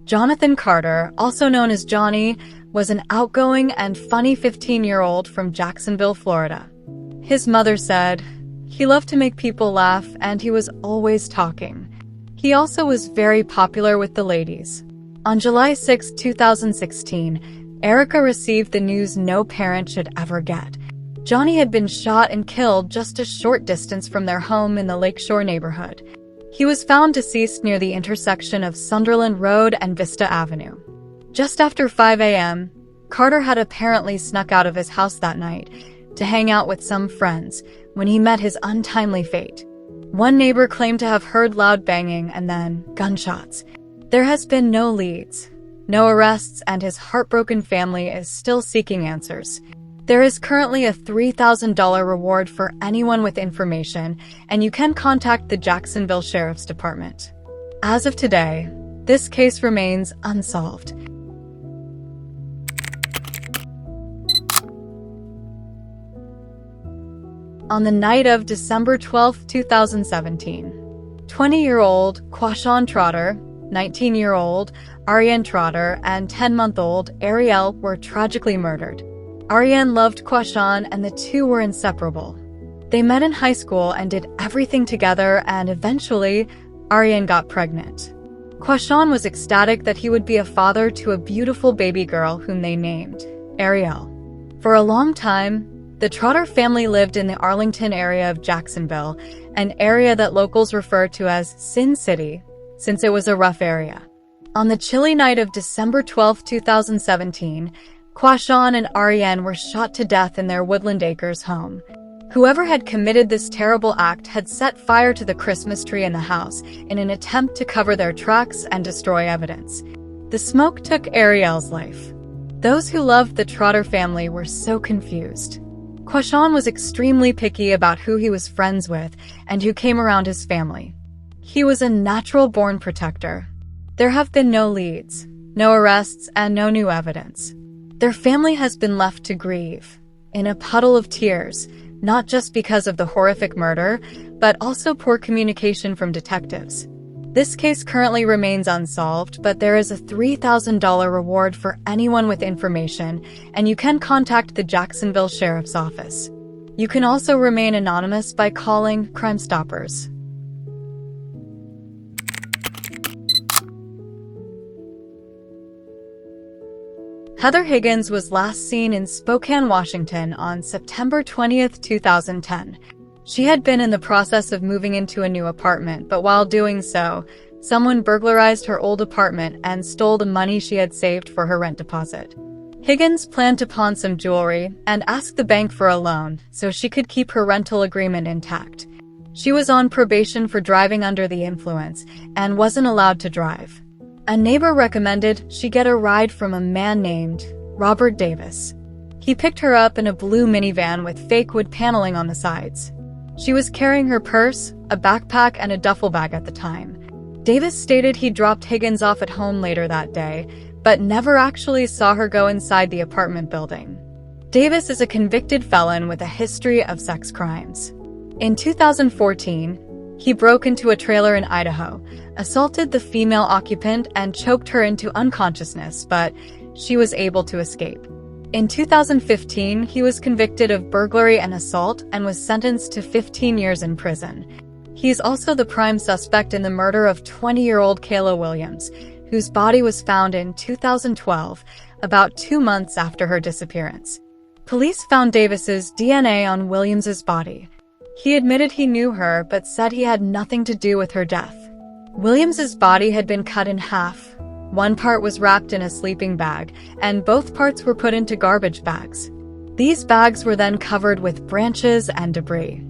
Jonathan Carter, also known as Johnny, was an outgoing and funny 15-year-old from Jacksonville, Florida. His mother said, "He loved to make people laugh and he was always talking. He also was very popular with the ladies." On July 6, 2016, Erica received the news no parent should ever get. Johnny had been shot and killed just a short distance from their home in the Lakeshore neighborhood. He was found deceased near the intersection of Sunderland Road and Vista Avenue. Just after 5 a.m., Carter had apparently snuck out of his house that night to hang out with some friends when he met his untimely fate. One neighbor claimed to have heard loud banging and then gunshots. There has been no leads, no arrests, and his heartbroken family is still seeking answers. There is currently a $3,000 reward for anyone with information, and you can contact the Jacksonville Sheriff's Department. As of today, this case remains unsolved. On the night of December 12, 2017, 20-year-old Quashawn Trotter, 19-year-old Ariane Trotter, and 10-month-old Ariel were tragically murdered. Ariane loved Quashawn and the two were inseparable. They met in high school and did everything together, and eventually, Ariane got pregnant. Quashawn was ecstatic that he would be a father to a beautiful baby girl whom they named Ariel. For a long time, the Trotter family lived in the Arlington area of Jacksonville, an area that locals refer to as Sin City, since it was a rough area. On the chilly night of December 12, 2017, Quashawn and Ariane were shot to death in their Woodland Acres home. Whoever had committed this terrible act had set fire to the Christmas tree in the house in an attempt to cover their tracks and destroy evidence. The smoke took Ariel's life. Those who loved the Trotter family were so confused. Quashawn was extremely picky about who he was friends with and who came around his family. He was a natural-born protector. There have been no leads, no arrests, and no new evidence. Their family has been left to grieve, in a puddle of tears, not just because of the horrific murder, but also poor communication from detectives. This case currently remains unsolved, but there is a $3,000 reward for anyone with information, and you can contact the Jacksonville Sheriff's Office. You can also remain anonymous by calling Crime Stoppers. Heather Higgins was last seen in Spokane, Washington on September 20, 2010. She had been in the process of moving into a new apartment, but while doing so, someone burglarized her old apartment and stole the money she had saved for her rent deposit. Higgins planned to pawn some jewelry and ask the bank for a loan so she could keep her rental agreement intact. She was on probation for driving under the influence and wasn't allowed to drive. A neighbor recommended she get a ride from a man named Robert Davis. He picked her up in a blue minivan with fake wood paneling on the sides. She was carrying her purse, a backpack, and a duffel bag at the time. Davis stated he dropped Higgins off at home later that day, but never actually saw her go inside the apartment building. Davis is a convicted felon with a history of sex crimes. In 2014, he broke into a trailer in Idaho, assaulted the female occupant, and choked her into unconsciousness, but she was able to escape. In 2015, he was convicted of burglary and assault and was sentenced to 15 years in prison. He's also the prime suspect in the murder of 20-year-old Kayla Williams, whose body was found in 2012, about 2 months after her disappearance. Police found Davis's DNA on Williams's body. He admitted he knew her, but said he had nothing to do with her death. Williams's body had been cut in half. One part was wrapped in a sleeping bag, and both parts were put into garbage bags. These bags were then covered with branches and debris.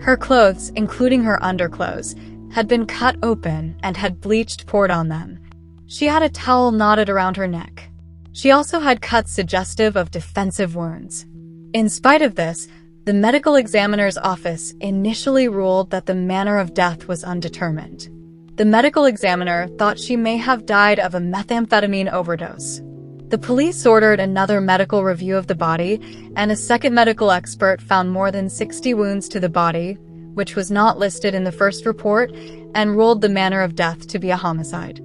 Her clothes, including her underclothes, had been cut open and had bleach poured on them. She had a towel knotted around her neck. She also had cuts suggestive of defensive wounds. In spite of this, the medical examiner's office initially ruled that the manner of death was undetermined. The medical examiner thought she may have died of a methamphetamine overdose. The police ordered another medical review of the body, and a second medical expert found more than 60 wounds to the body, which was not listed in the first report, and ruled the manner of death to be a homicide.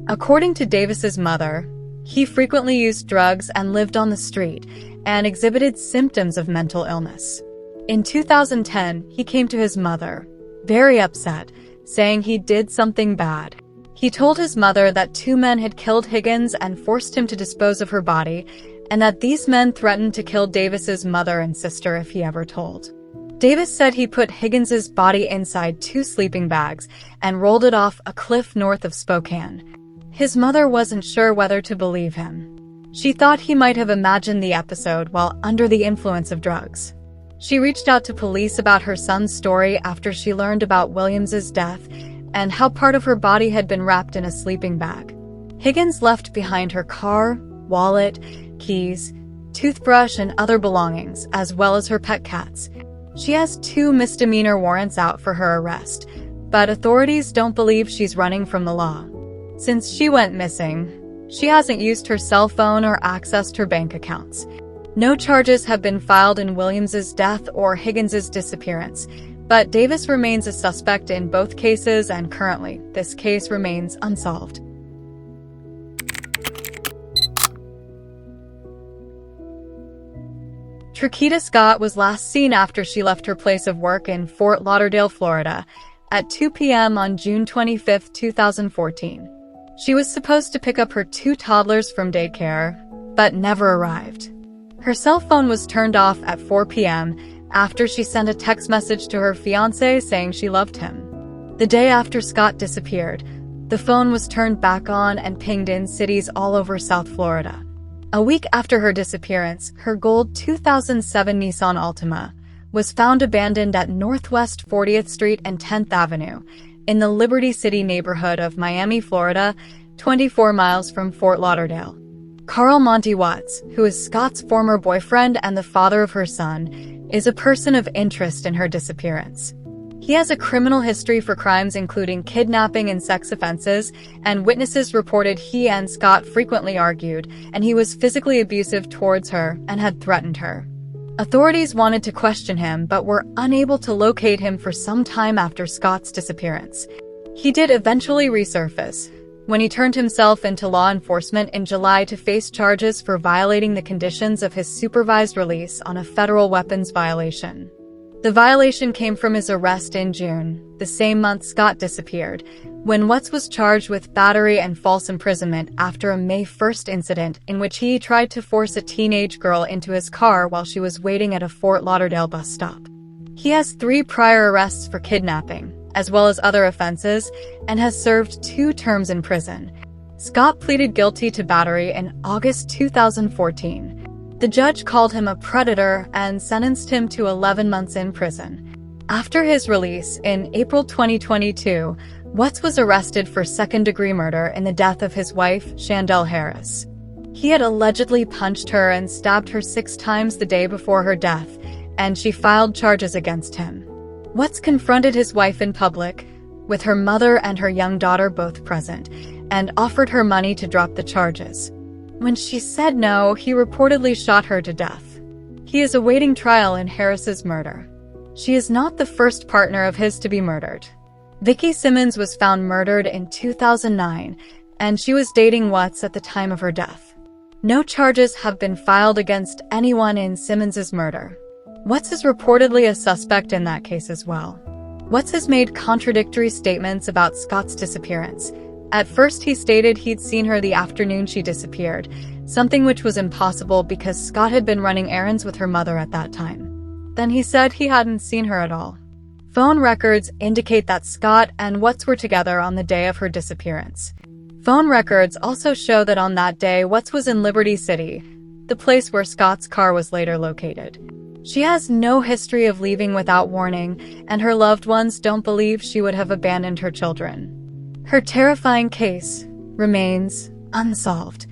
According to Davis's mother, he frequently used drugs and lived on the street and exhibited symptoms of mental illness. In 2010, he came to his mother, very upset, saying he did something bad. He told his mother that 2 men had killed Higgins and forced him to dispose of her body, and that these men threatened to kill Davis's mother and sister if he ever told. Davis said he put Higgins's body inside 2 sleeping bags and rolled it off a cliff north of Spokane. His mother wasn't sure whether to believe him. She thought he might have imagined the episode while under the influence of drugs. She reached out to police about her son's story after she learned about Williams's death and how part of her body had been wrapped in a sleeping bag. Higgins left behind her car, wallet, keys, toothbrush, and other belongings, as well as her pet cats. She has 2 misdemeanor warrants out for her arrest, but authorities don't believe she's running from the law. Since she went missing, she hasn't used her cell phone or accessed her bank accounts. No charges have been filed in Williams's death or Higgins's disappearance, but Davis remains a suspect in both cases, and currently, this case remains unsolved. Traquita Scott was last seen after she left her place of work in Fort Lauderdale, Florida, at 2 p.m. on June 25, 2014. She was supposed to pick up her 2 toddlers from daycare, but never arrived. Her cell phone was turned off at 4 p.m. after she sent a text message to her fiancé saying she loved him. The day after Scott disappeared, the phone was turned back on and pinged in cities all over South Florida. A week after her disappearance, her gold 2007 Nissan Altima was found abandoned at Northwest 40th Street and 10th Avenue in the Liberty City neighborhood of Miami, Florida, 24 miles from Fort Lauderdale. Carl Monty Watts, who is Scott's former boyfriend and the father of her son, is a person of interest in her disappearance. He has a criminal history for crimes including kidnapping and sex offenses, and witnesses reported he and Scott frequently argued, and he was physically abusive towards her and had threatened her. Authorities wanted to question him but were unable to locate him for some time after Scott's disappearance. He did eventually resurface when he turned himself into law enforcement in July to face charges for violating the conditions of his supervised release on a federal weapons violation. The violation came from his arrest in June, the same month Scott disappeared, when Watts was charged with battery and false imprisonment after a May 1st incident in which he tried to force a teenage girl into his car while she was waiting at a Fort Lauderdale bus stop. He has 3 prior arrests for kidnapping, as well as other offenses, and has served 2 terms in prison. Scott pleaded guilty to battery in August 2014. The judge called him a predator and sentenced him to 11 months in prison. After his release in April 2022, Watts was arrested for second-degree murder in the death of his wife, Chandel Harris. He had allegedly punched her and stabbed her 6 times the day before her death, and she filed charges against him. Watts confronted his wife in public, with her mother and her young daughter both present, and offered her money to drop the charges. When she said no, he reportedly shot her to death. He is awaiting trial in Harris's murder. She is not the first partner of his to be murdered. Vicki Simmons was found murdered in 2009, and she was dating Watts at the time of her death. No charges have been filed against anyone in Simmons's murder. Watts is reportedly a suspect in that case as well. Watts has made contradictory statements about Scott's disappearance. At first, he stated he'd seen her the afternoon she disappeared, something which was impossible because Scott had been running errands with her mother at that time. Then he said he hadn't seen her at all. Phone records indicate that Scott and Watts were together on the day of her disappearance. Phone records also show that on that day, Watts was in Liberty City, the place where Scott's car was later located. She has no history of leaving without warning, and her loved ones don't believe she would have abandoned her children. Her terrifying case remains unsolved.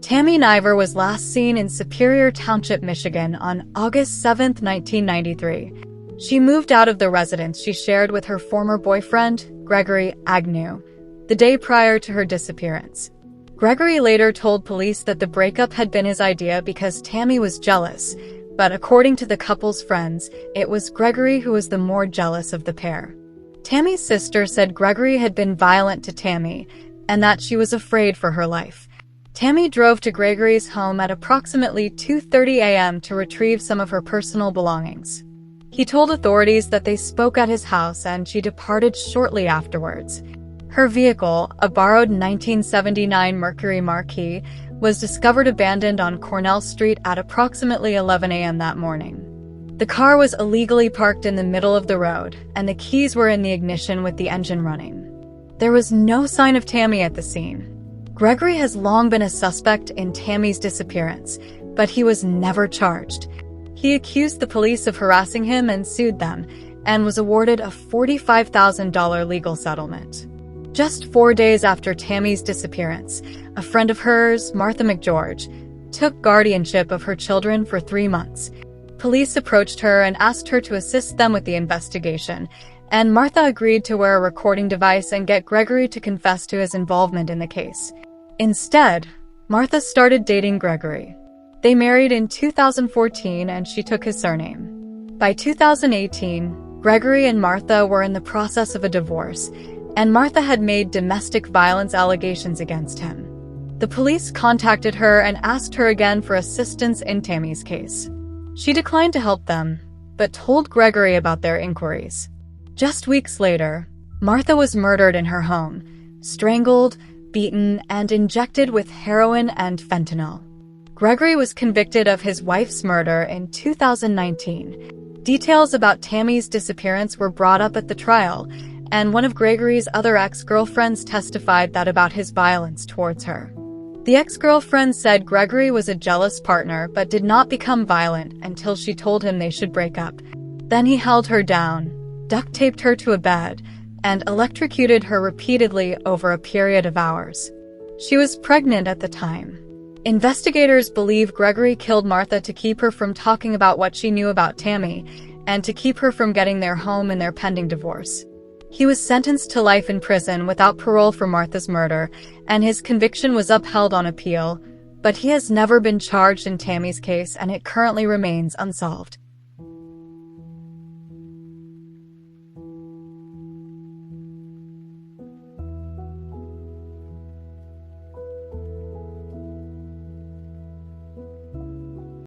Tammy Niver was last seen in Superior Township, Michigan on August 7, 1993. She moved out of the residence she shared with her former boyfriend, Gregory Agnew, the day prior to her disappearance. Gregory later told police that the breakup had been his idea because Tammy was jealous, but according to the couple's friends, it was Gregory who was the more jealous of the pair. Tammy's sister said Gregory had been violent to Tammy, and that she was afraid for her life. Tammy drove to Gregory's home at approximately 2:30 a.m. to retrieve some of her personal belongings. He told authorities that they spoke at his house and she departed shortly afterwards. Her vehicle, a borrowed 1979 Mercury Marquis, was discovered abandoned on Cornell Street at approximately 11 a.m. that morning. The car was illegally parked in the middle of the road, and the keys were in the ignition with the engine running. There was no sign of Tammy at the scene. Gregory has long been a suspect in Tammy's disappearance, but he was never charged. He accused the police of harassing him and sued them, and was awarded a $45,000 legal settlement. Just 4 days after Tammy's disappearance, a friend of hers, Martha McGeorge, took guardianship of her children for 3 months. Police approached her and asked her to assist them with the investigation, and Martha agreed to wear a recording device and get Gregory to confess to his involvement in the case. Instead, Martha started dating Gregory. They married in 2014 and she took his surname. By 2018, Gregory and Martha were in the process of a divorce, and Martha had made domestic violence allegations against him. The police contacted her and asked her again for assistance in Tammy's case. She declined to help them, but told Gregory about their inquiries. Just weeks later, Martha was murdered in her home, strangled, beaten, and injected with heroin and fentanyl. Gregory was convicted of his wife's murder in 2019. Details about Tammy's disappearance were brought up at the trial, and one of Gregory's other ex-girlfriends testified that about his violence towards her. The ex-girlfriend said Gregory was a jealous partner but did not become violent until she told him they should break up. Then he held her down, duct-taped her to a bed, and electrocuted her repeatedly over a period of hours. She was pregnant at the time. Investigators believe Gregory killed Martha to keep her from talking about what she knew about Tammy, and to keep her from getting their home in their pending divorce. He was sentenced to life in prison without parole for Martha's murder, and his conviction was upheld on appeal, but he has never been charged in Tammy's case and it currently remains unsolved.